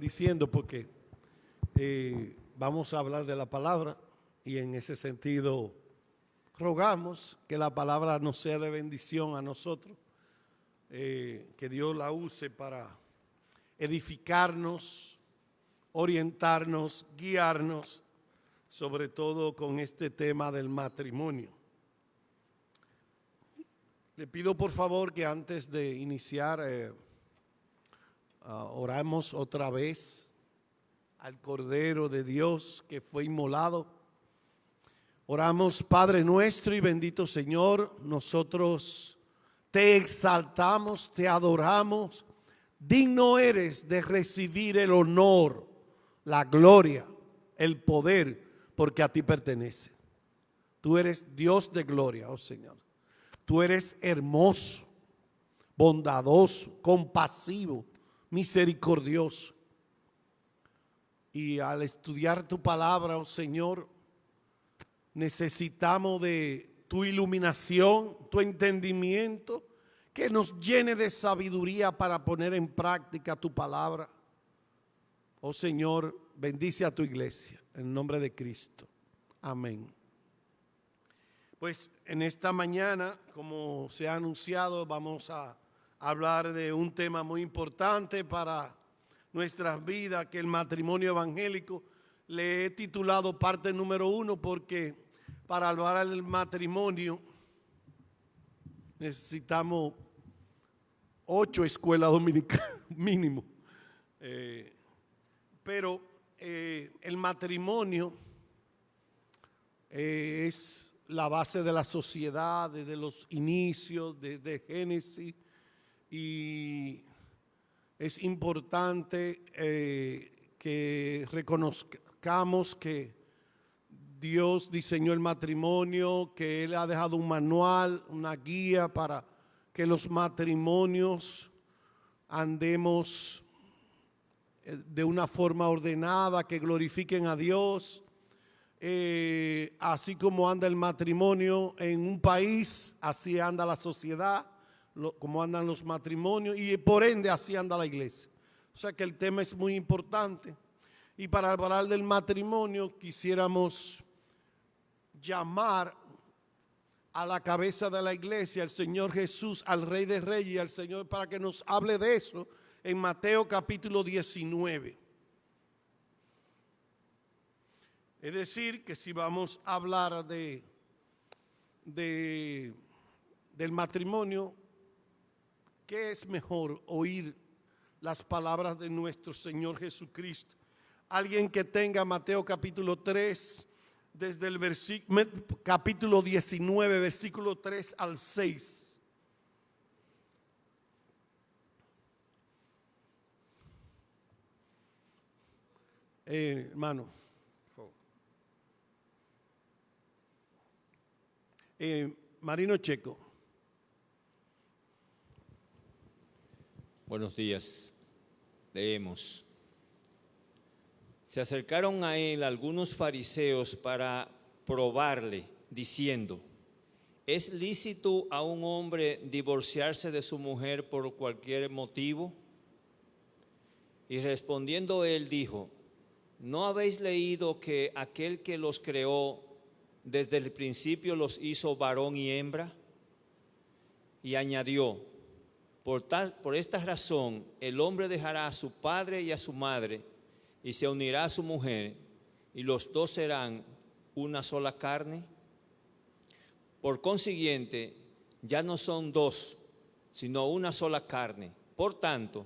diciendo porque vamos a hablar de la palabra y en ese sentido rogamos que la palabra nos sea de bendición a nosotros, que Dios la use para edificarnos, orientarnos, guiarnos, sobre todo con este tema del matrimonio. Le pido por favor que antes de iniciar oramos otra vez al Cordero de Dios que fue inmolado. Oramos, Padre nuestro y bendito Señor, nosotros te exaltamos, te adoramos. Digno eres de recibir el honor, la gloria, el poder, porque a ti pertenece. Tú eres Dios de gloria, oh Señor. Tú eres hermoso, bondadoso, compasivo, misericordioso. Y al estudiar tu palabra, oh Señor, necesitamos de tu iluminación, tu entendimiento, que nos llene de sabiduría para poner en práctica tu palabra. Oh Señor, bendice a tu iglesia, en nombre de Cristo. Amén. Pues en esta mañana, como se ha anunciado, vamos a hablar de un tema muy importante para nuestras vidas, que el matrimonio evangélico. Le he titulado parte número 1 porque para hablar del matrimonio necesitamos 8 escuelas dominicales mínimo. Pero el matrimonio es la base de la sociedad desde los inicios, desde Génesis, y es importante que reconozcamos que Dios diseñó el matrimonio, que Él ha dejado un manual, una guía para que los matrimonios andemos de una forma ordenada, que glorifiquen a Dios. Así como anda el matrimonio en un país, así anda la sociedad, como andan los matrimonios, y por ende así anda la iglesia. O sea que el tema es muy importante. Y para hablar del matrimonio quisiéramos llamar a la cabeza de la iglesia, al Señor Jesús, al Rey de Reyes y al Señor, para que nos hable de eso en Mateo capítulo 19. Es decir, que si vamos a hablar del matrimonio, ¿qué es mejor? Oír las palabras de nuestro Señor Jesucristo. Alguien que tenga Mateo capítulo 3, desde el capítulo 19, versículo 3 al 6. Hermano. Marino Checo. Buenos días. Leemos. Se acercaron a él algunos fariseos para probarle, diciendo: ¿es lícito a un hombre divorciarse de su mujer por cualquier motivo? Y respondiendo él dijo: ¿no habéis leído que aquel que los creó desde el principio los hizo varón y hembra? Y añadió: por esta razón el hombre dejará a su padre y a su madre y se unirá a su mujer, y los dos serán una sola carne. Por consiguiente, ya no son dos, sino una sola carne. Por tanto,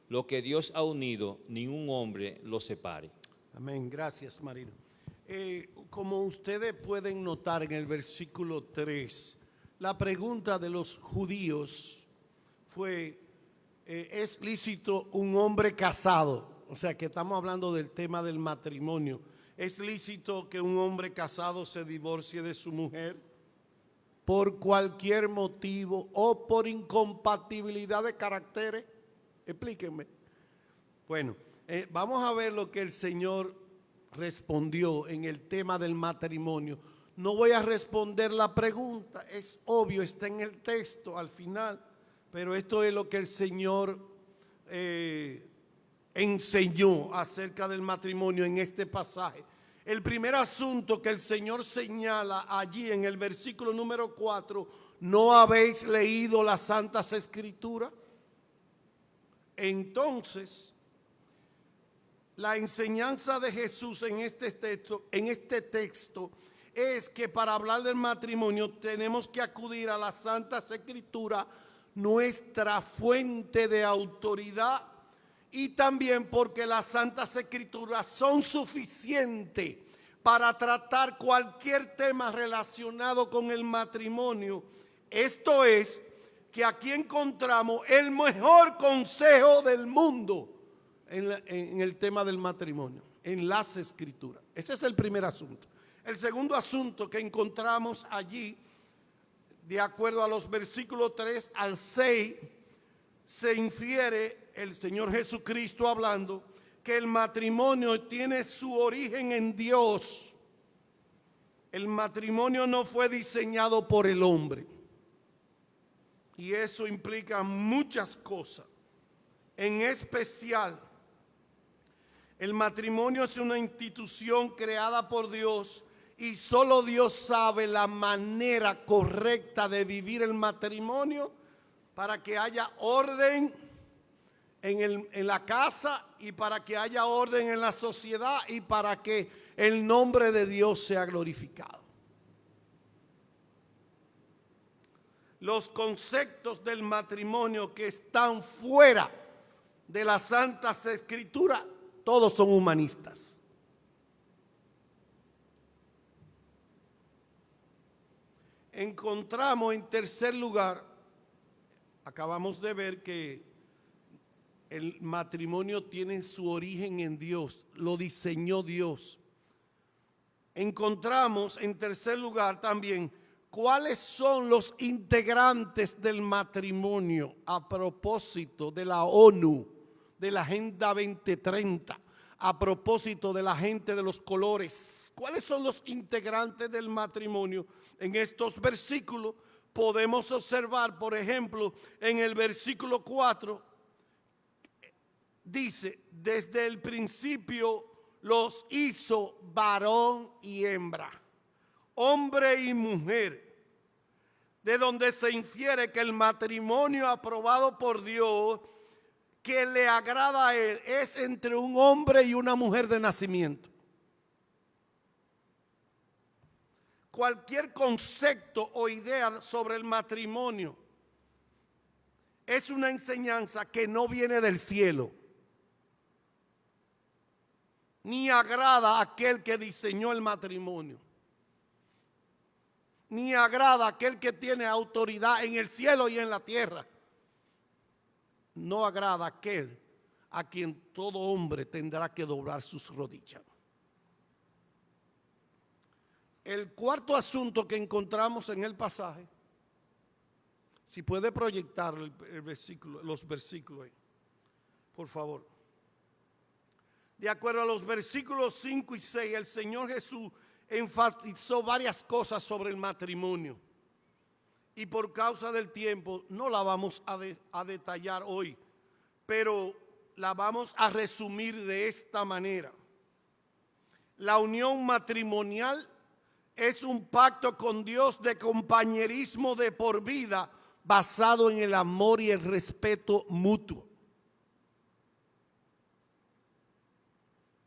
lo que Dios ha unido, ningún hombre lo separe. Amén. Gracias, Marino. Como ustedes pueden notar en el versículo 3, la pregunta de los judíos fue: ¿es lícito un hombre casado? O sea, que estamos hablando del tema del matrimonio. ¿Es lícito que un hombre casado se divorcie de su mujer por cualquier motivo o por incompatibilidad de caracteres? Explíquenme. Bueno, vamos a ver lo que el Señor respondió en el tema del matrimonio. No voy a responder la pregunta, es obvio, está en el texto al final, pero esto es lo que el Señor enseñó acerca del matrimonio en este pasaje. El primer asunto que el Señor señala allí en el versículo número 4, ¿no habéis leído las Santas Escrituras? Entonces, la enseñanza de Jesús en este texto es que para hablar del matrimonio tenemos que acudir a las Santas Escrituras, nuestra fuente de autoridad, y también porque las Santas Escrituras son suficientes para tratar cualquier tema relacionado con el matrimonio. Esto es, que aquí encontramos el mejor consejo del mundo en el tema del matrimonio, en las Escrituras. Ese es el primer asunto. El segundo asunto que encontramos allí, de acuerdo a los versículos 3 al 6, se infiere, el Señor Jesucristo hablando, que el matrimonio tiene su origen en Dios. El matrimonio no fue diseñado por el hombre. Y eso implica muchas cosas. En especial, el matrimonio es una institución creada por Dios y solo Dios sabe la manera correcta de vivir el matrimonio para que haya orden en la casa y para que haya orden en la sociedad y para que el nombre de Dios sea glorificado. Los conceptos del matrimonio que están fuera de las Santas Escrituras, todos son humanistas. Encontramos en tercer lugar, acabamos de ver que el matrimonio tiene su origen en Dios, lo diseñó Dios. Encontramos en tercer lugar también cuáles son los integrantes del matrimonio a propósito de la ONU, de la Agenda 2030, a propósito de la gente de los colores. ¿Cuáles son los integrantes del matrimonio? En estos versículos podemos observar, por ejemplo, en el versículo 4, dice, desde el principio los hizo varón y hembra, hombre y mujer, de donde se infiere que el matrimonio aprobado por Dios, que le agrada a Él, es entre un hombre y una mujer de nacimiento. Cualquier concepto o idea sobre el matrimonio es una enseñanza que no viene del cielo, ni agrada a aquel que diseñó el matrimonio, ni agrada a aquel que tiene autoridad en el cielo y en la tierra. No agrada a aquel a quien todo hombre tendrá que doblar sus rodillas. El cuarto asunto que encontramos en el pasaje, si puede proyectar los versículos ahí, por favor. De acuerdo a los versículos 5 y 6, el Señor Jesús enfatizó varias cosas sobre el matrimonio. Y por causa del tiempo no la vamos a detallar hoy, pero la vamos a resumir de esta manera. La unión matrimonial es un pacto con Dios de compañerismo de por vida basado en el amor y el respeto mutuo.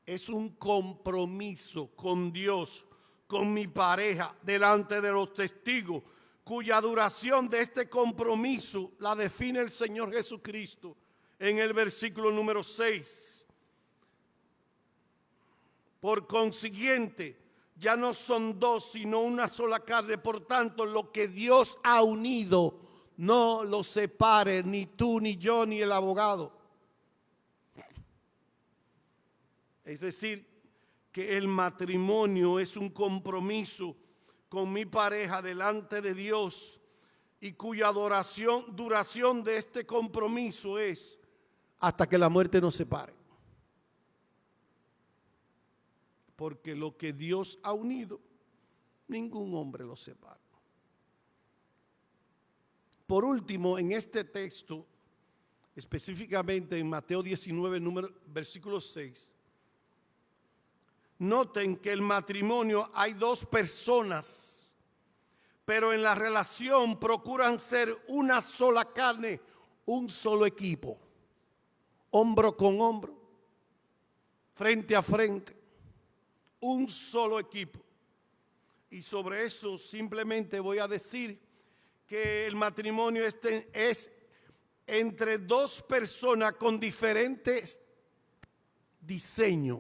Es un compromiso con Dios, con mi pareja, delante de los testigos, cuya duración de este compromiso la define el Señor Jesucristo en el versículo número 6. Por consiguiente, ya no son dos, sino una sola carne. Por tanto, lo que Dios ha unido, no lo separe ni tú, ni yo, ni el abogado. Es decir, que el matrimonio es un compromiso con mi pareja delante de Dios y cuya duración de este compromiso es hasta que la muerte nos separe. Porque lo que Dios ha unido, ningún hombre lo separa. Por último, en este texto específicamente en Mateo 19, versículo 6, noten que el matrimonio hay dos personas, pero en la relación procuran ser una sola carne, un solo equipo, hombro con hombro, frente a frente, un solo equipo. Y sobre eso simplemente voy a decir que el matrimonio es entre dos personas con diferentes diseños.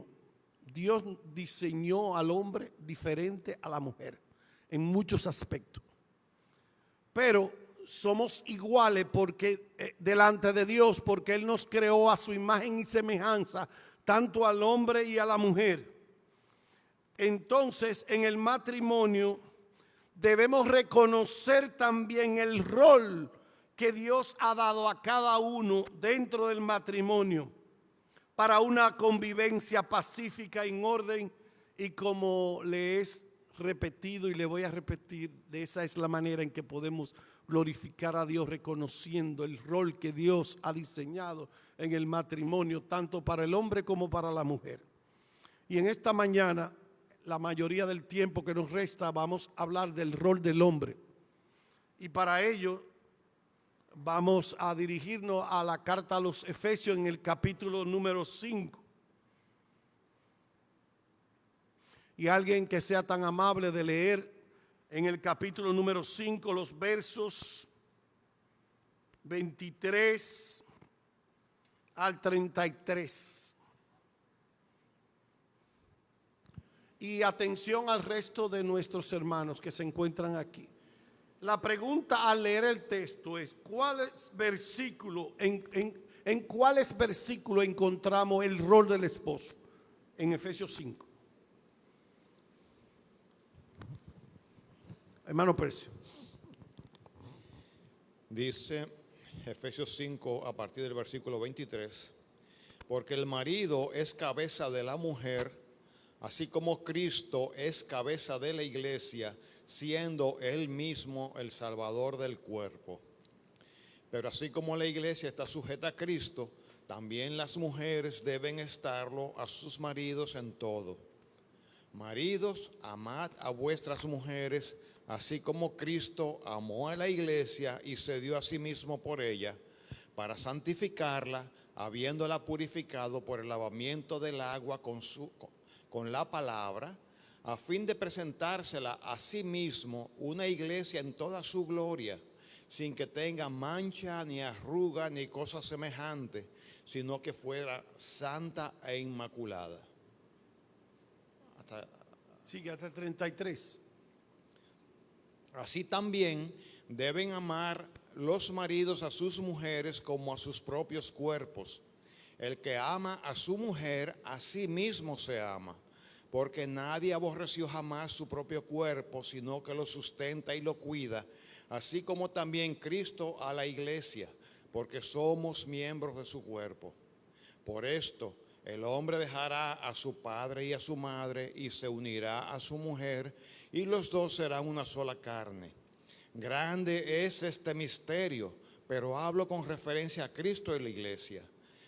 Dios diseñó al hombre diferente a la mujer en muchos aspectos. Pero somos iguales porque delante de Dios, porque Él nos creó a su imagen y semejanza, tanto al hombre y a la mujer. Entonces, en el matrimonio debemos reconocer también el rol que Dios ha dado a cada uno dentro del matrimonio para una convivencia pacífica en orden, y como le he repetido y le voy a repetir, de esa es la manera en que podemos glorificar a Dios, reconociendo el rol que Dios ha diseñado en el matrimonio, tanto para el hombre como para la mujer. Y en esta mañana, la mayoría del tiempo que nos resta, vamos a hablar del rol del hombre. Y para ello vamos a dirigirnos a la carta a los Efesios en el capítulo número 5. Y alguien que sea tan amable de leer en el capítulo número 5 los versos 23 al 33. Y atención al resto de nuestros hermanos que se encuentran aquí. La pregunta al leer el texto es: ¿en cuáles versículos encontramos el rol del esposo? En Efesios 5. Hermano Percio. Dice Efesios 5 a partir del versículo 23, porque el marido es cabeza de la mujer, así como Cristo es cabeza de la iglesia, siendo él mismo el Salvador del cuerpo. Pero así como la iglesia está sujeta a Cristo, también las mujeres deben estarlo a sus maridos en todo. Maridos, amad a vuestras mujeres, así como Cristo amó a la iglesia y se dio a sí mismo por ella, para santificarla, habiéndola purificado por el lavamiento del agua con la palabra, a fin de presentársela a sí mismo una iglesia en toda su gloria, sin que tenga mancha, ni arruga, ni cosa semejante, sino que fuera santa e inmaculada. Sigue hasta el 33. Así también deben amar los maridos a sus mujeres como a sus propios cuerpos. El que ama a su mujer, a sí mismo se ama, porque nadie aborreció jamás su propio cuerpo, sino que lo sustenta y lo cuida, así como también Cristo a la iglesia, porque somos miembros de su cuerpo. Por esto, el hombre dejará a su padre y a su madre y se unirá a su mujer, y los dos serán una sola carne. Grande es este misterio, pero hablo con referencia a Cristo y la iglesia.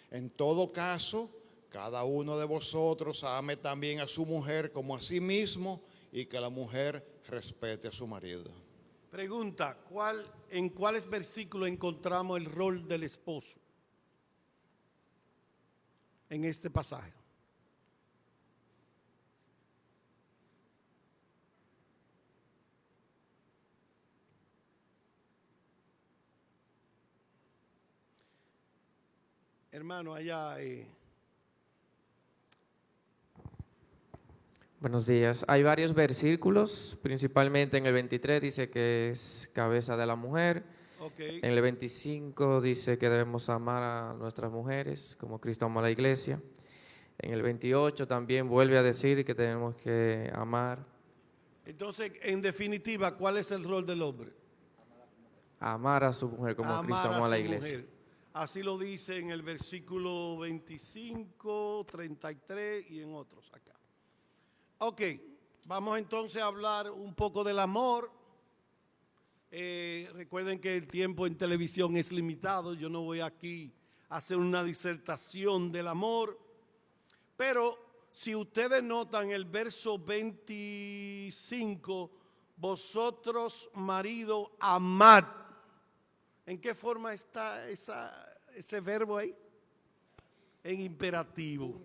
En todo caso, cada uno de vosotros ame también a su mujer como a sí mismo, y que la mujer respete a su marido. Pregunta: ¿en cuáles versículos encontramos el rol del esposo en este pasaje? Hermano, allá. Buenos días. Hay varios versículos, principalmente en el 23 dice que es cabeza de la mujer. Okay. En el 25 dice que debemos amar a nuestras mujeres como Cristo amó a la iglesia. En el 28 también vuelve a decir que tenemos que amar. Entonces, en definitiva, ¿cuál es el rol del hombre? Amar a su mujer como Amar Cristo amó a la su iglesia. mujer. Así lo dice en el versículo 25, 33 y en otros acá. Ok, vamos entonces a hablar un poco del amor. Recuerden que el tiempo en televisión es limitado. Yo no voy aquí hacer una disertación del amor, pero si ustedes notan el verso 25, vosotros marido amad. ¿En qué forma está ese verbo ahí? En imperativo.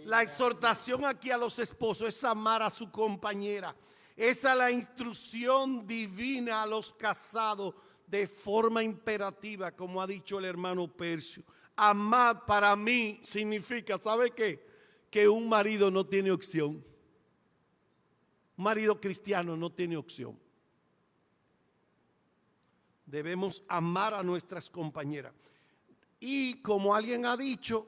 La exhortación aquí a los esposos es amar a su compañera. Esa es la instrucción divina a los casados de forma imperativa, como ha dicho el hermano Percio. Amar para mí significa, ¿sabe qué? Que un marido no tiene opción. Un marido cristiano no tiene opción. Debemos amar a nuestras compañeras. Y como alguien ha dicho,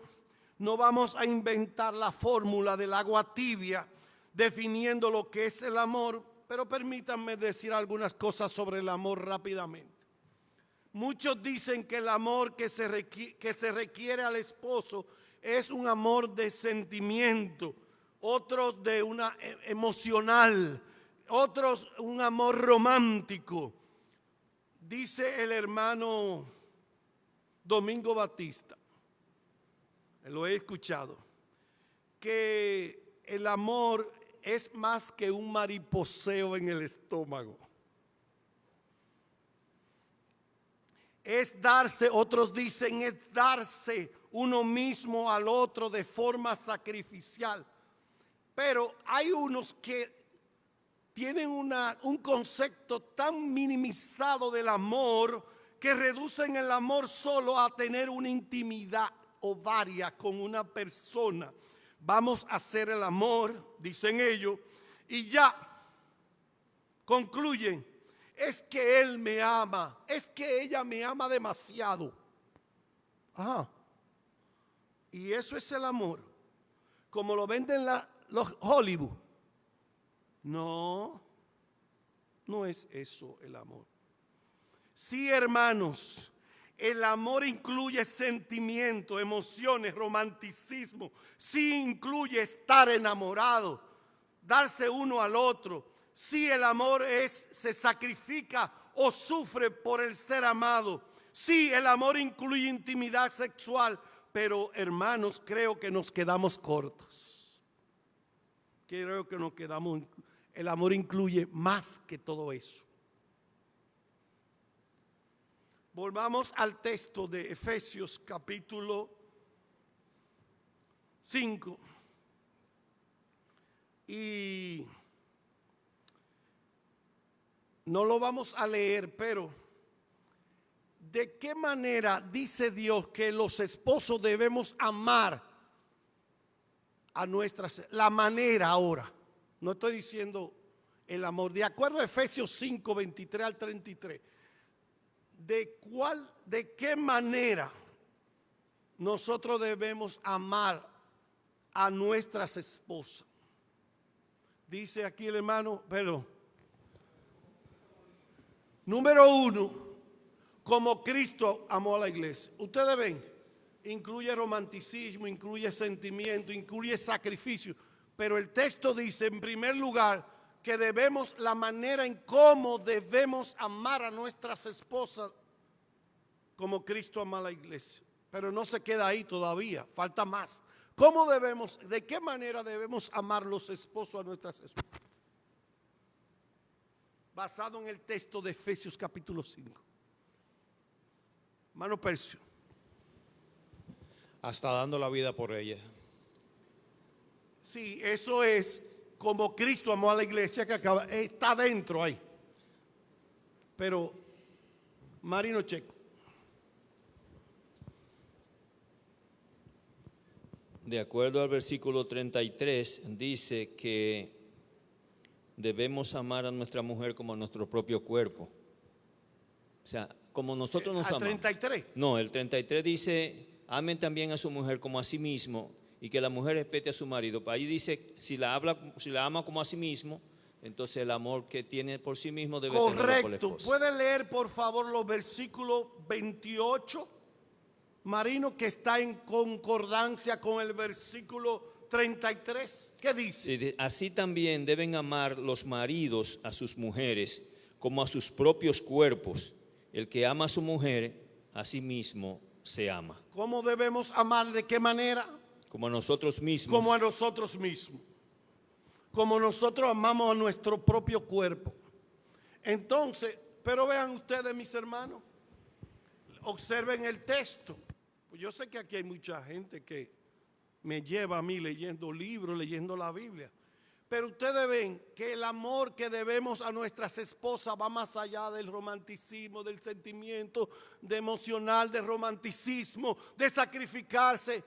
no vamos a inventar la fórmula del agua tibia definiendo lo que es el amor, pero permítanme decir algunas cosas sobre el amor rápidamente. Muchos dicen que el amor que se requiere al esposo es un amor de sentimiento, otros de una emocional, otros un amor romántico. Dice el hermano Domingo Batista, lo he escuchado, que el amor es más que un mariposeo en el estómago. Es darse, otros dicen, es darse uno mismo al otro de forma sacrificial. Pero hay unos que tienen un concepto tan minimizado del amor que reducen el amor solo a tener una intimidad o varias con una persona. Vamos a hacer el amor, dicen ellos, y ya concluyen. Es que él me ama, es que ella me ama demasiado. Ajá. Y eso es el amor, como lo venden los Hollywood. No, no es eso el amor. Sí, hermanos, el amor incluye sentimientos, emociones, romanticismo. Sí incluye estar enamorado, darse uno al otro. Sí, el amor se sacrifica o sufre por el ser amado. Sí, el amor incluye intimidad sexual. Pero, hermanos, creo que nos quedamos cortos. Creo que nos quedamos. El amor incluye más que todo eso. Volvamos al texto de Efesios capítulo 5. Y no lo vamos a leer, pero ¿de qué manera dice Dios que los esposos debemos amar a nuestras? La manera ahora, no estoy diciendo el amor, de acuerdo a Efesios 5, 23 al 33. ¿De qué manera nosotros debemos amar a nuestras esposas? Dice aquí el hermano, pero número 1, como Cristo amó a la iglesia. Ustedes ven, incluye romanticismo, incluye sentimiento, incluye sacrificio. Pero el texto dice en primer lugar que debemos, la manera en cómo debemos amar a nuestras esposas como Cristo ama a la iglesia. Pero no se queda ahí todavía, falta más. ¿Cómo debemos, de qué manera debemos amar los esposos a nuestras esposas? Basado en el texto de Efesios capítulo 5. Hermano Percio. Hasta dando la vida por ella. Sí, eso es como Cristo amó a la iglesia, que está dentro ahí. Pero, Marino Checo. De acuerdo al versículo 33, dice que debemos amar a nuestra mujer como a nuestro propio cuerpo. O sea, como nosotros nos amamos. ¿Al 33? No, el 33 dice, amen también a su mujer como a sí mismo y que la mujer respete a su marido. Ahí dice, si la ama como a sí mismo, entonces el amor que tiene por sí mismo debe tenerlo por la Correcto. esposa. ¿Puede leer por favor los versículos 28? Marino, que está en concordancia con el versículo 33. ¿Qué dice? Sí, así también deben amar los maridos a sus mujeres como a sus propios cuerpos. El que ama a su mujer, a sí mismo se ama, ¿Cómo debemos amar? ¿De qué manera? como nosotros mismos. Como a nosotros mismos. Como nosotros amamos a nuestro propio cuerpo. Entonces, pero vean ustedes, mis hermanos, observen el texto. Yo sé que aquí hay mucha gente que me lleva a mí leyendo libros, leyendo la Biblia. Pero ustedes ven que el amor que debemos a nuestras esposas va más allá del romanticismo, del sentimiento, de emocional, de romanticismo, de sacrificarse.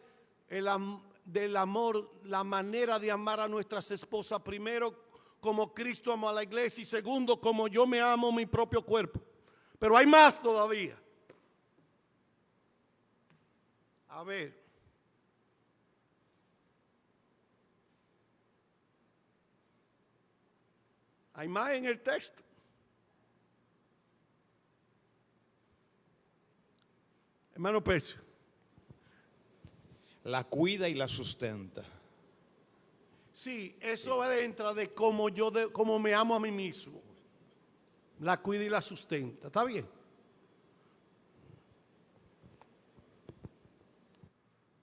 Del amor, la manera de amar a nuestras esposas, primero como Cristo amó a la iglesia y segundo como yo me amo mi propio cuerpo. Pero hay más todavía. A ver. Hay más en el texto. Hermano Pecio. La cuida y la sustenta. Sí, eso entra de cómo me amo a mí mismo. La cuida y la sustenta. ¿Está bien?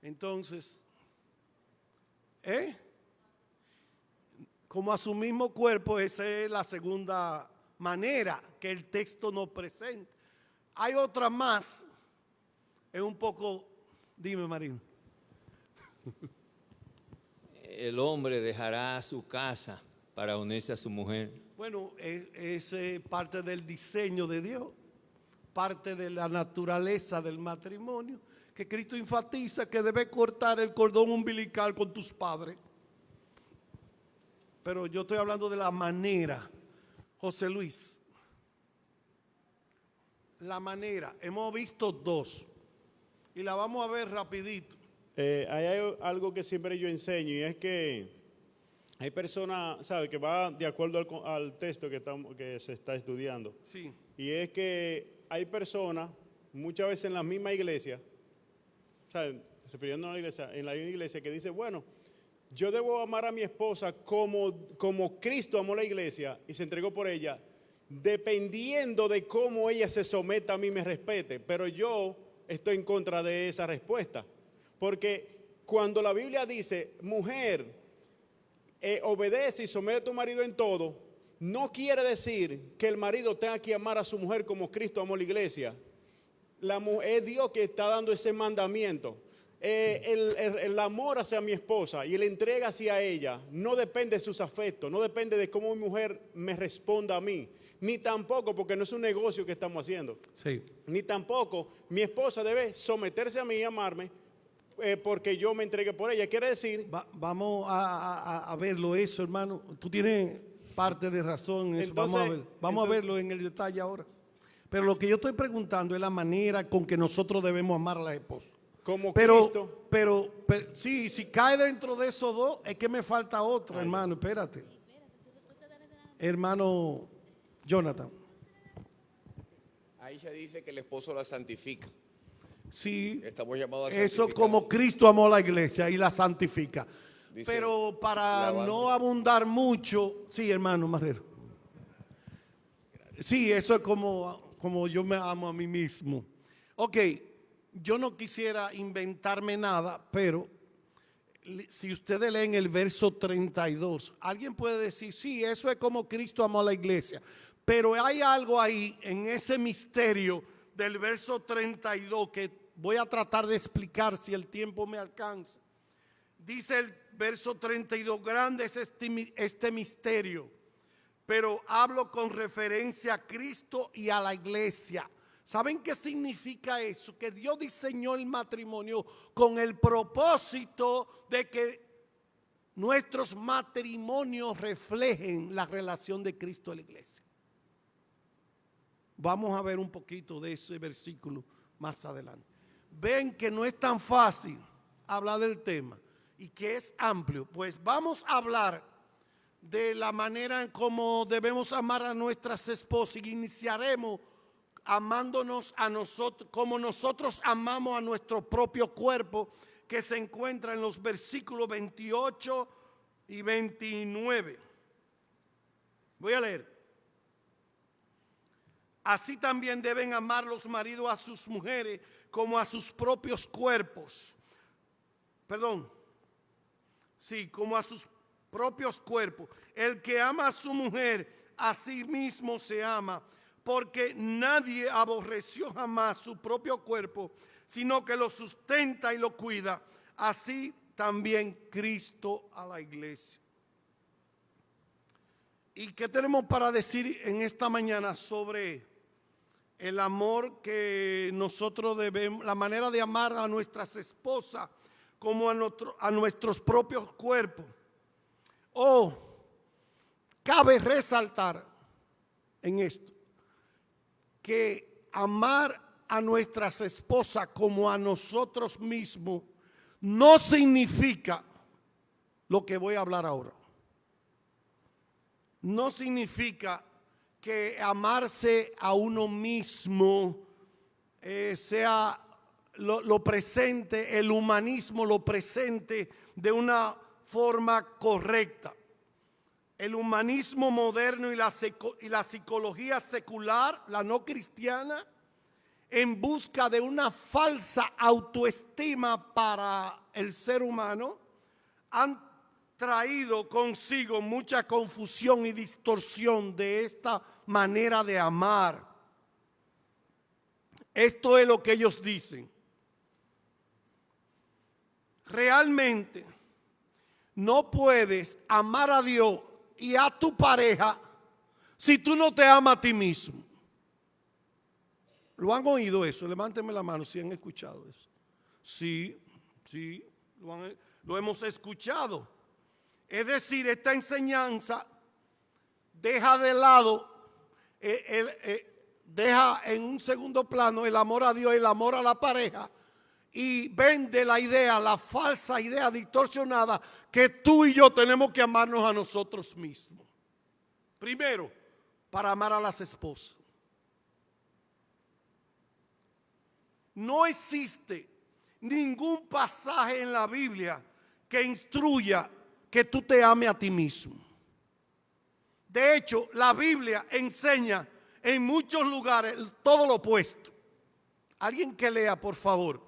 Entonces, como a su mismo cuerpo, esa es la segunda manera que el texto nos presenta. Hay otra más, es un poco, dime Marino. El hombre dejará su casa para unirse a su mujer. Bueno, es parte del diseño de Dios, parte de la naturaleza del matrimonio, que Cristo enfatiza que debe cortar el cordón umbilical con tus padres. Pero yo estoy hablando de la manera, José Luis. La manera, hemos visto dos y la vamos a ver rapidito. Hay algo que siempre yo enseño y es que hay personas, ¿sabe? Que va de acuerdo al texto que se está estudiando. Sí. Y es que hay personas, muchas veces en la misma iglesia, ¿sabe? Refiriéndonos a la iglesia, en la misma iglesia que dice, bueno, yo debo amar a mi esposa como Cristo amó la iglesia y se entregó por ella, dependiendo de cómo ella se someta a mí, me respete. Pero yo estoy en contra de esa respuesta. Porque cuando la Biblia dice, mujer, obedece y somete a tu marido en todo, no quiere decir que el marido tenga que amar a su mujer como Cristo amó la iglesia. Es Dios que está dando ese mandamiento. El amor hacia mi esposa y la entrega hacia ella no depende de sus afectos, no depende de cómo mi mujer me responda a mí, ni tampoco, porque no es un negocio que estamos haciendo, Sí. ni tampoco mi esposa debe someterse a mí y amarme porque yo me entregué por ella. Quiere decir, Vamos a verlo eso, hermano. Tú tienes parte de razón en eso. Entonces, Vamos a verlo en el detalle ahora. Pero lo que yo estoy preguntando es la manera con que nosotros debemos amar a la esposa. como Pero, Cristo, pero sí, si cae dentro de esos dos, es que me falta otra, hermano. Espérate. Hermano Jonathan. Ahí ya dice que el esposo la santifica. Sí, Estamos llamados a eso santificar. como Cristo amó a la iglesia y la santifica. Dice, Pero para lavando. no abundar mucho, sí, hermano Marrero. Sí, eso es como yo me amo a mí mismo. Ok, yo no quisiera inventarme nada, pero si ustedes leen el verso 32, alguien puede decir, sí, eso es como Cristo amó a la iglesia. Pero hay algo ahí en ese misterio del verso 32 que voy a tratar de explicar si el tiempo me alcanza. Dice el verso 32, grande es este misterio, pero hablo con referencia a Cristo y a la iglesia. ¿Saben qué significa eso? Que Dios diseñó el matrimonio con el propósito de que nuestros matrimonios reflejen la relación de Cristo a la iglesia. Vamos a ver un poquito de ese versículo más adelante. Ven que no es tan fácil hablar del tema y que es amplio. Pues vamos a hablar de la manera en cómo debemos amar a nuestras esposas y iniciaremos amándonos a nosotros, como nosotros amamos a nuestro propio cuerpo, que se encuentra en los versículos 28 y 29. Voy a leer. Así también deben amar los maridos a sus mujeres como a sus propios cuerpos. Perdón. Sí, como a sus propios cuerpos. El que ama a su mujer, a sí mismo se ama, porque nadie aborreció jamás su propio cuerpo, sino que lo sustenta y lo cuida. Así también Cristo a la iglesia. ¿Y qué tenemos para decir en esta mañana sobre el amor que nosotros debemos, la manera de amar a nuestras esposas como a nuestros propios cuerpos? Cabe resaltar en esto que amar a nuestras esposas como a nosotros mismos no significa lo que voy a hablar ahora. No significa que amarse a uno mismo sea lo presente, el humanismo lo presente de una forma correcta. El humanismo moderno y la psicología secular, la no cristiana, en busca de una falsa autoestima para el ser humano, han traído consigo mucha confusión y distorsión de esta manera de amar. Esto es lo que ellos dicen. Realmente no puedes amar a Dios y a tu pareja si tú no te amas a ti mismo. ¿Lo han oído eso? Levánteme la mano si han escuchado eso. Sí, lo hemos escuchado. Es decir, esta enseñanza deja de lado, deja en un segundo plano el amor a Dios y el amor a la pareja, y vende la idea, la falsa idea distorsionada, que tú y yo tenemos que amarnos a nosotros mismos. Primero, para amar a las esposas. No existe ningún pasaje en la Biblia que instruya que tú te ames a ti mismo. De hecho, la Biblia enseña en muchos lugares todo lo opuesto. Alguien que lea, por favor,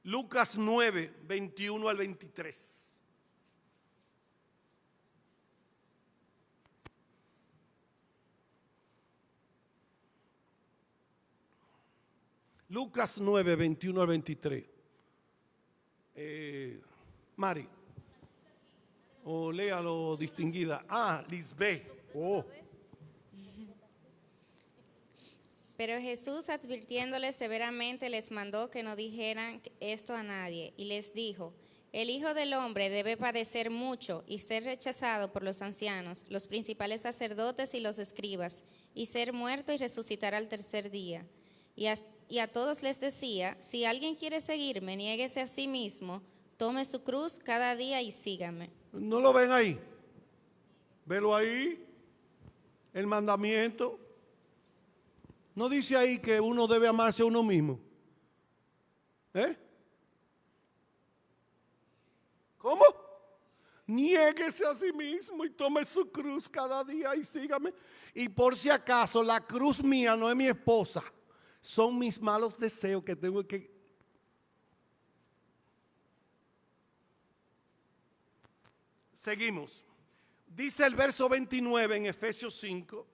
Lucas 9, 21 al 23. Lucas 9, 21 al 23. Mari. O léalo, distinguida. Lisbeth. Pero Jesús, advirtiéndoles severamente, les mandó que no dijeran esto a nadie, y les dijo: el Hijo del Hombre debe padecer mucho y ser rechazado por los ancianos, los principales sacerdotes y los escribas, y ser muerto y resucitar al tercer día. Y a todos les decía: si alguien quiere seguirme, niéguese a sí mismo, tome su cruz cada día y sígame. ¿No lo ven ahí? Velo ahí, el mandamiento. ¿No dice ahí que uno debe amarse a uno mismo? ¿Cómo? Niéguese a sí mismo y tome su cruz cada día y sígame. Y por si acaso, la cruz mía no es mi esposa, son mis malos deseos que tengo que... Seguimos. Dice el verso 29 en Efesios 5,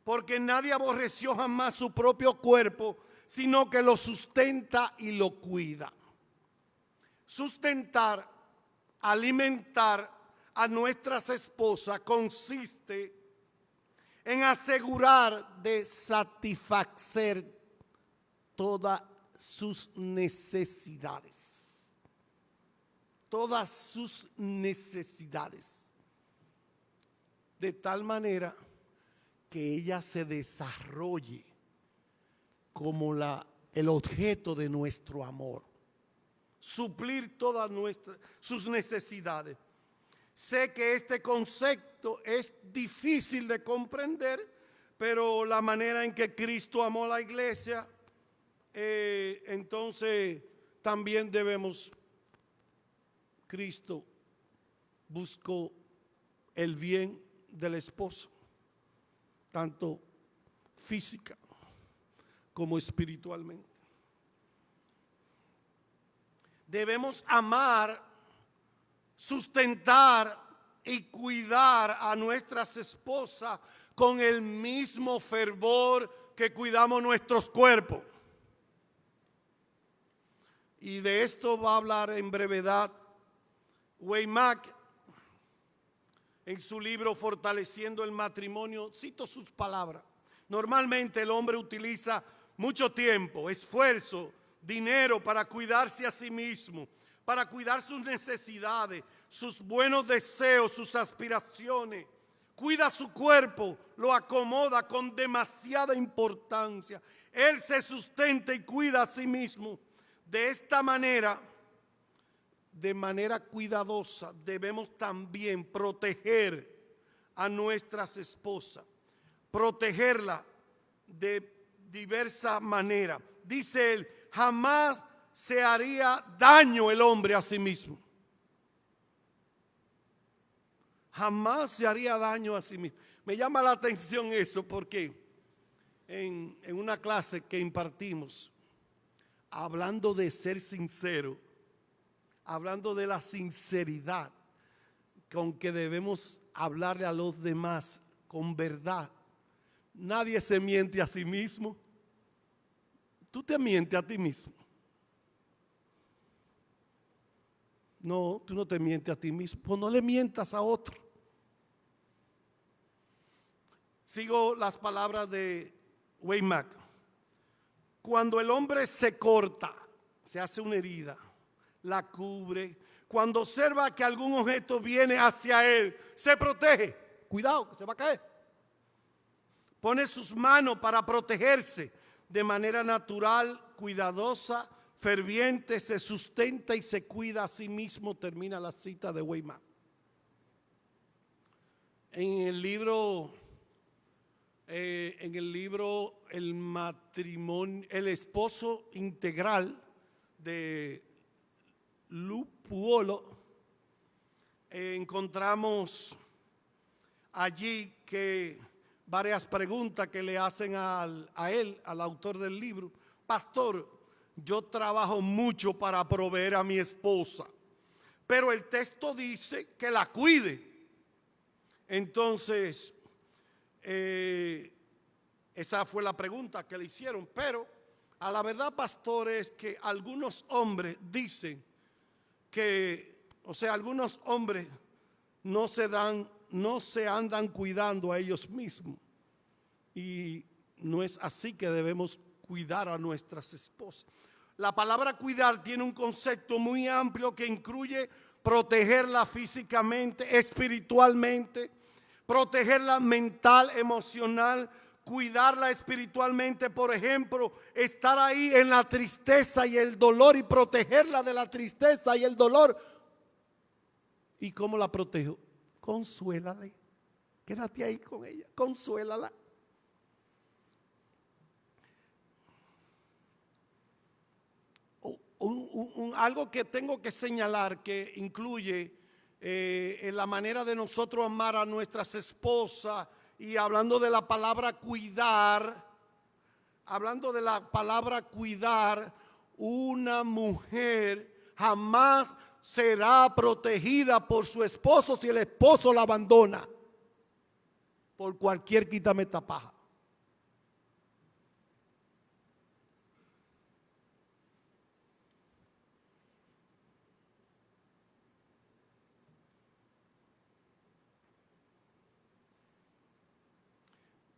porque nadie aborreció jamás su propio cuerpo, sino que lo sustenta y lo cuida. Sustentar, alimentar a nuestras esposas consiste en asegurar de satisfacer todas sus necesidades. Todas sus necesidades, de tal manera que ella se desarrolle como el objeto de nuestro amor, suplir todas sus necesidades. Sé que este concepto es difícil de comprender, pero la manera en que Cristo amó a la iglesia, entonces también debemos. Cristo buscó el bien del esposo, tanto física como espiritualmente. Debemos amar, sustentar y cuidar a nuestras esposas con el mismo fervor que cuidamos nuestros cuerpos. Y de esto va a hablar en brevedad Waymack en su libro Fortaleciendo el Matrimonio. Cito sus palabras. Normalmente el hombre utiliza mucho tiempo, esfuerzo, dinero para cuidarse a sí mismo, para cuidar sus necesidades, sus buenos deseos, sus aspiraciones. Cuida su cuerpo, lo acomoda con demasiada importancia. Él se sustenta y cuida a sí mismo. De esta manera, de manera cuidadosa, debemos también proteger a nuestras esposas, protegerla de diversa manera. Dice él, jamás se haría daño el hombre a sí mismo. Jamás se haría daño a sí mismo. Me llama la atención eso porque en una clase que impartimos, hablando de ser sincero, hablando de la sinceridad con que debemos hablarle a los demás con verdad. Nadie se miente a sí mismo. Tú te mientes a ti mismo. No, tú no te mientes a ti mismo. Pues no le mientas a otro. Sigo las palabras de Waymack. Cuando el hombre se corta, se hace una herida, la cubre. Cuando observa que algún objeto viene hacia él, se protege. Cuidado, que se va a caer. Pone sus manos para protegerse de manera natural, cuidadosa, ferviente, se sustenta y se cuida a sí mismo. Termina la cita de Waymack. En el libro El matrimonio, el esposo integral de Lupuolo, encontramos allí que varias preguntas que le hacen a él, al autor del libro. Pastor, yo trabajo mucho para proveer a mi esposa, pero el texto dice que la cuide. Entonces, esa fue la pregunta que le hicieron. Pero a la verdad, pastor, es que algunos hombres dicen que, algunos hombres no se andan cuidando a ellos mismos. Y no es así que debemos cuidar a nuestras esposas. La palabra cuidar tiene un concepto muy amplio que incluye protegerla físicamente, espiritualmente, protegerla mental, emocional, cuidarla espiritualmente. Por ejemplo, estar ahí en la tristeza y el dolor y protegerla de la tristeza y el dolor. ¿Y cómo la protejo? Consuélale. Quédate ahí con ella, consuélala. Algo que tengo que señalar que incluye en la manera de nosotros amar a nuestras esposas, y hablando de la palabra cuidar, una mujer jamás será protegida por su esposo si el esposo la abandona por cualquier quitametapaja.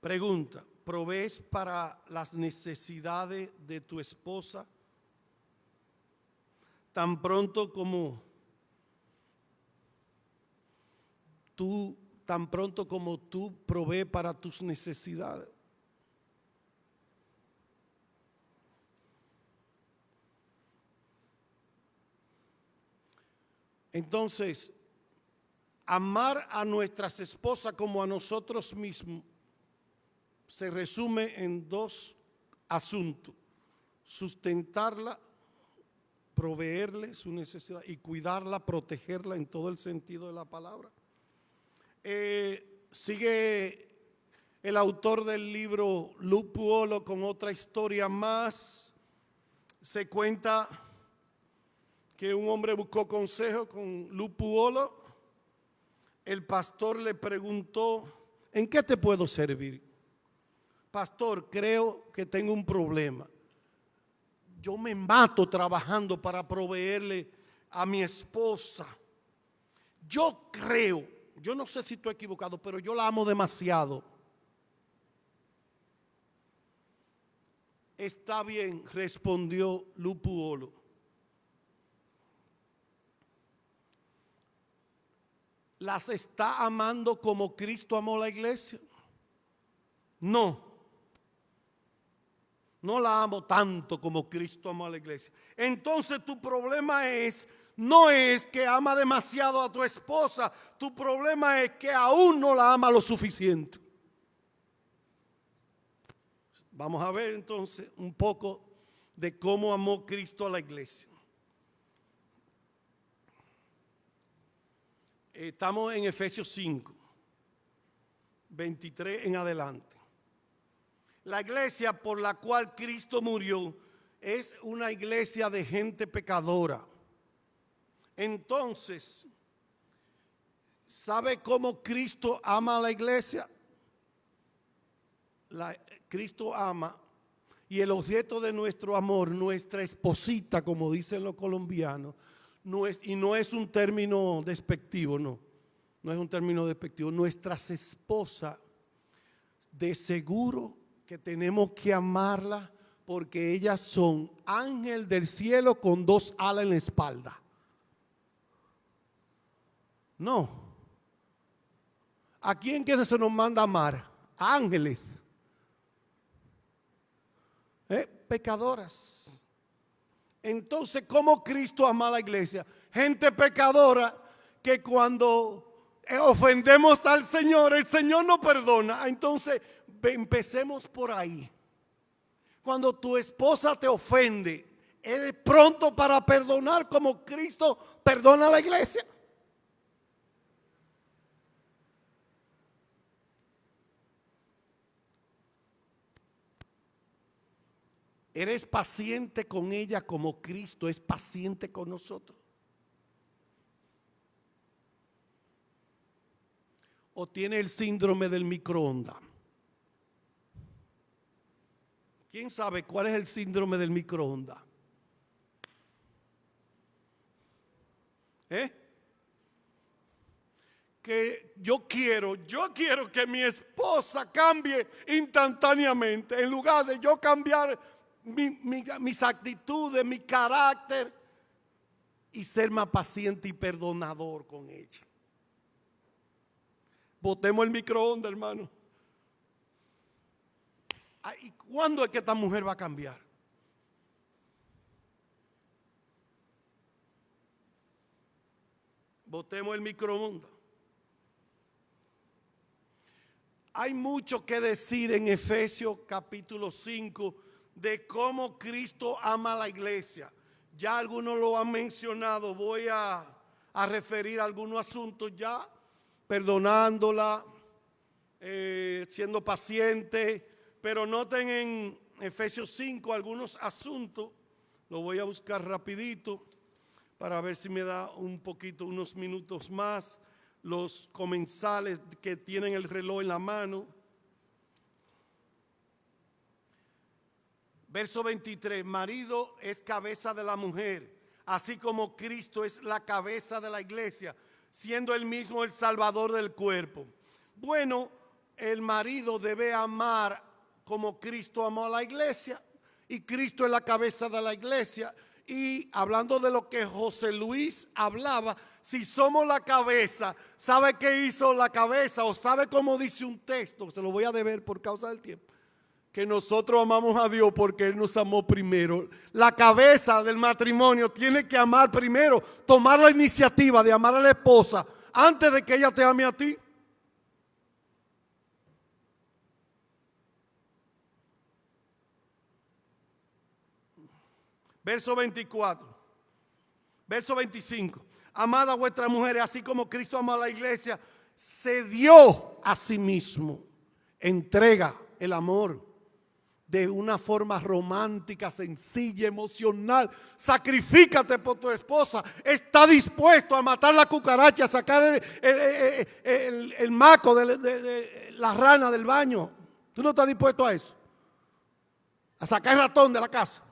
Pregunta, ¿provees para las necesidades de tu esposa tan pronto como tú provees para tus necesidades? Entonces, amar a nuestras esposas como a nosotros mismos se resume en dos asuntos: sustentarla, proveerle su necesidad, y cuidarla, protegerla en todo el sentido de la palabra. Sigue el autor del libro Lupuolo con otra historia más. Se cuenta que un hombre buscó consejo con Lupuolo. El pastor le preguntó: ¿en qué te puedo servir? Pastor, creo que tengo un problema. Yo me mato trabajando para proveerle a mi esposa. Yo creo, yo no sé si estoy equivocado, pero yo la amo demasiado. Está bien, respondió Lupuolo. ¿Las está amando como Cristo amó la iglesia? No. No la amo tanto como Cristo amó a la iglesia. Entonces tu problema no es que ama demasiado a tu esposa. Tu problema es que aún no la ama lo suficiente. Vamos a ver entonces un poco de cómo amó Cristo a la iglesia. Estamos en Efesios 5, 23 en adelante. La iglesia por la cual Cristo murió es una iglesia de gente pecadora. Entonces, ¿sabe cómo Cristo ama a la iglesia? Cristo ama, y el objeto de nuestro amor, nuestra esposita, como dicen los colombianos, y no es un término despectivo, no es un término despectivo. Nuestras esposas, de seguro que tenemos que amarlas porque ellas son ángel del cielo con 2 alas en la espalda. No. ¿A quién que se nos manda amar? A ángeles. Pecadoras. Entonces, ¿cómo Cristo ama a la iglesia? Gente pecadora que cuando ofendemos al Señor, el Señor nos perdona. Entonces, empecemos por ahí. Cuando tu esposa te ofende, ¿eres pronto para perdonar como Cristo perdona a la iglesia? ¿Eres paciente con ella como Cristo es paciente con nosotros? ¿O tiene el síndrome del microondas? ¿Quién sabe cuál es el síndrome del microondas? Que yo quiero que mi esposa cambie instantáneamente. En lugar de yo cambiar mis actitudes, mi carácter, y ser más paciente y perdonador con ella. Botemos el microondas, hermano. ¿Y cuándo es que esta mujer va a cambiar? Botemos el microondas. Hay mucho que decir en Efesios capítulo 5 de cómo Cristo ama a la iglesia. Ya algunos lo han mencionado. Voy a referir a algunos asuntos ya. Perdonándola, siendo paciente. Pero noten en Efesios 5 algunos asuntos. Lo voy a buscar rapidito para ver si me da unos minutos más. Los comensales que tienen el reloj en la mano. Verso 23, marido es cabeza de la mujer, así como Cristo es la cabeza de la iglesia, siendo él mismo el salvador del cuerpo. Bueno, el marido debe amar como Cristo amó a la iglesia, y Cristo es la cabeza de la iglesia. Y hablando de lo que José Luis hablaba, si somos la cabeza, ¿sabe qué hizo la cabeza? O sabe cómo dice un texto, se lo voy a deber por causa del tiempo, que nosotros amamos a Dios porque Él nos amó primero. La cabeza del matrimonio tiene que amar primero, tomar la iniciativa de amar a la esposa antes de que ella te ame a ti. Verso 24, verso 25. Amad a vuestras mujeres, así como Cristo amó a la iglesia, se dio a sí mismo entrega el amor de una forma romántica, sencilla, emocional. Sacrifícate por tu esposa. Está dispuesto a matar la cucaracha, a sacar el maco de la rana del baño. ¿Tú no estás dispuesto a eso? A sacar el ratón de la casa.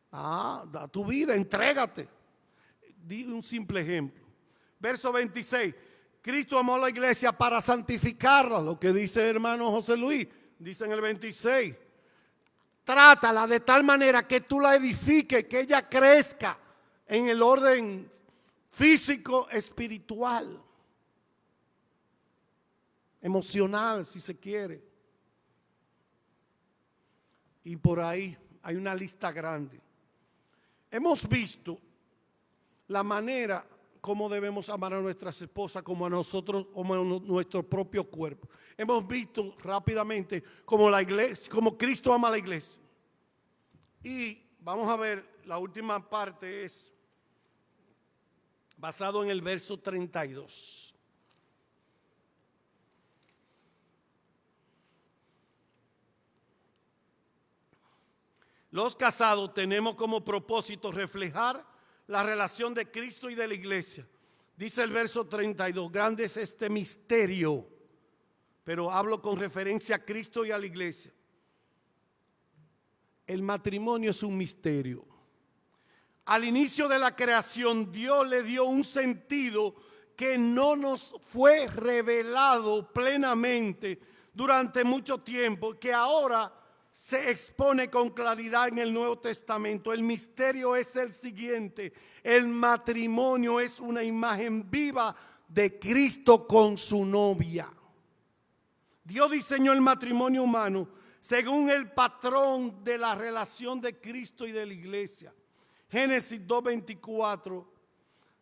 Da tu vida, entrégate. Di un simple ejemplo. Verso 26. Cristo amó a la iglesia para santificarla, lo que dice hermano José Luis, dice en el 26. Trátala de tal manera que tú la edifiques, que ella crezca en el orden físico, espiritual, emocional, si se quiere. Y por ahí hay una lista grande. Hemos visto la manera como debemos amar a nuestras esposas, como a nosotros, como a nuestro propio cuerpo. Hemos visto rápidamente como la iglesia, como Cristo ama a la iglesia. Y vamos a ver, la última parte es basado en el verso 32. Los casados tenemos como propósito reflejar la relación de Cristo y de la iglesia. Dice el verso 32, grande es este misterio, pero hablo con referencia a Cristo y a la iglesia. El matrimonio es un misterio. Al inicio de la creación, Dios le dio un sentido que no nos fue revelado plenamente durante mucho tiempo, que ahora se expone con claridad en el Nuevo Testamento. El misterio es el siguiente: el matrimonio es una imagen viva de Cristo con su novia. Dios diseñó el matrimonio humano según el patrón de la relación de Cristo y de la iglesia. Génesis 2:24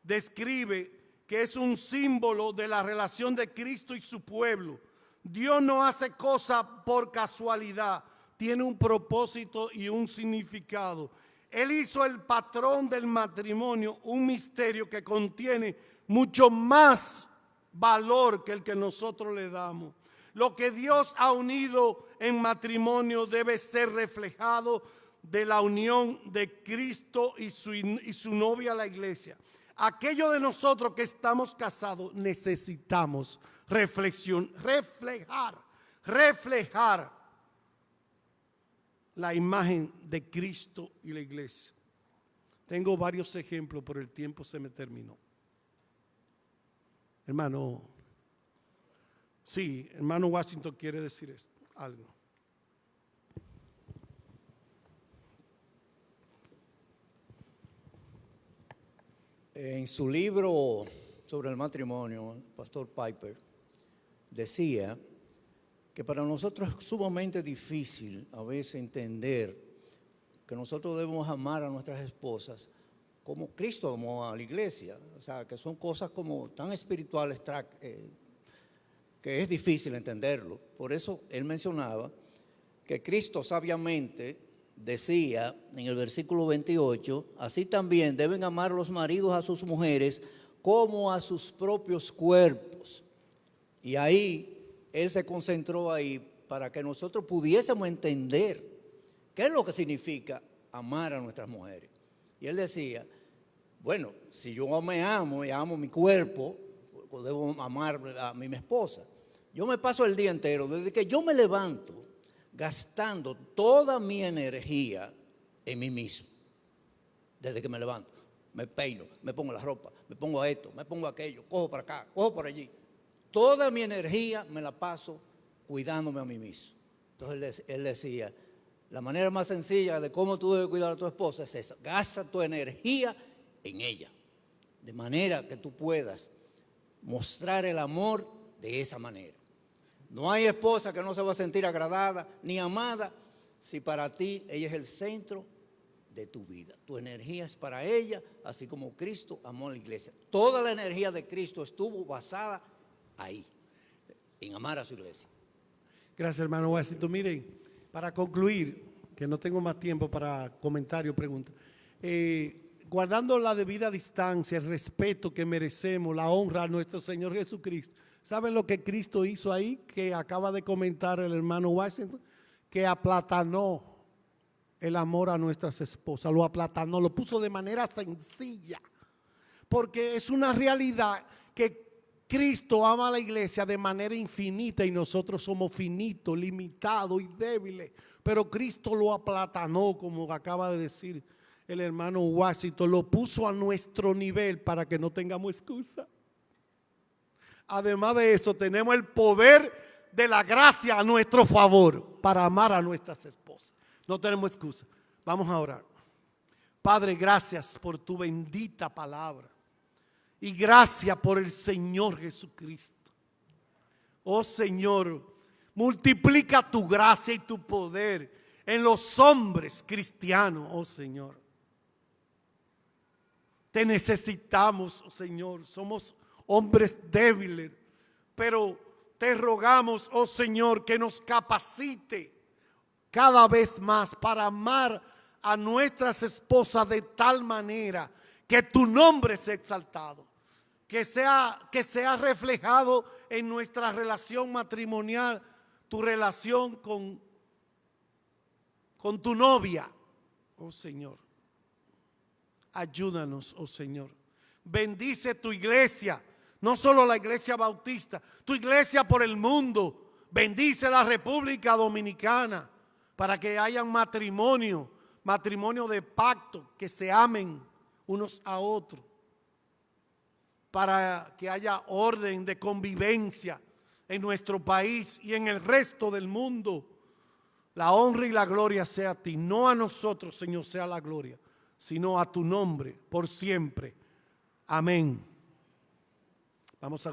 describe que es un símbolo de la relación de Cristo y su pueblo. Dios no hace cosas por casualidad, tiene un propósito y un significado. Él hizo el patrón del matrimonio un misterio que contiene mucho más valor que el que nosotros le damos. Lo que Dios ha unido en matrimonio debe ser reflejado de la unión de Cristo y su novia, la iglesia. Aquellos de nosotros que estamos casados necesitamos reflejar la imagen de Cristo y la iglesia. Tengo varios ejemplos, pero el tiempo se me terminó. Hermano, sí, hermano Washington quiere decir esto, algo. En su libro sobre el matrimonio, el pastor Piper decía que para nosotros es sumamente difícil a veces entender que nosotros debemos amar a nuestras esposas como Cristo amó a la iglesia. O sea, que son cosas como tan espirituales que es difícil entenderlo. Por eso él mencionaba que Cristo sabiamente decía en el versículo 28, así también deben amar los maridos a sus mujeres como a sus propios cuerpos. Y ahí él se concentró ahí para que nosotros pudiésemos entender qué es lo que significa amar a nuestras mujeres. Y él decía, bueno, si yo me amo y amo mi cuerpo, debo amar a mi esposa. Yo me paso el día entero, desde que yo me levanto, gastando toda mi energía en mí mismo. Desde que me levanto, me peino, me pongo la ropa, me pongo esto, me pongo aquello, cojo para acá, cojo por allí. Toda mi energía me la paso cuidándome a mí mismo. Entonces él decía, la manera más sencilla de cómo tú debes cuidar a tu esposa es esa: gasta tu energía en ella, de manera que tú puedas mostrar el amor de esa manera. No hay esposa que no se va a sentir agradada ni amada si para ti ella es el centro de tu vida. Tu energía es para ella, así como Cristo amó a la iglesia. Toda la energía de Cristo estuvo basada ahí, en amar a su iglesia. Gracias, hermano Washington. Miren, para concluir, que no tengo más tiempo para comentarios, preguntas. guardando la debida distancia, el respeto que merecemos, la honra a nuestro Señor Jesucristo. ¿Saben lo que Cristo hizo ahí? Que acaba de comentar el hermano Washington, que aplatanó el amor a nuestras esposas, lo aplatanó, lo puso de manera sencilla, porque es una realidad que Cristo ama a la iglesia de manera infinita y nosotros somos finitos, limitados y débiles, pero Cristo lo aplatanó, como acaba de decir el hermano Washington, lo puso a nuestro nivel para que no tengamos excusa. Además de eso, tenemos el poder de la gracia a nuestro favor para amar a nuestras esposas. No tenemos excusa. Vamos a orar. Padre, gracias por tu bendita palabra. Y gracias por el Señor Jesucristo. Oh Señor, multiplica tu gracia y tu poder en los hombres cristianos, oh Señor. Te necesitamos, oh Señor. Somos hombres débiles, pero te rogamos, oh Señor, que nos capacite cada vez más para amar a nuestras esposas de tal manera que tu nombre sea exaltado, que sea reflejado en nuestra relación matrimonial, tu relación con tu novia, oh Señor. Ayúdanos, oh Señor. Bendice tu iglesia, no solo la iglesia bautista, tu iglesia por el mundo. Bendice la República Dominicana para que haya matrimonio de pacto, que se amen unos a otros, para que haya orden de convivencia en nuestro país y en el resto del mundo. La honra y la gloria sea a ti, no a nosotros, Señor, sea la gloria, sino a tu nombre por siempre. Amén. Vamos a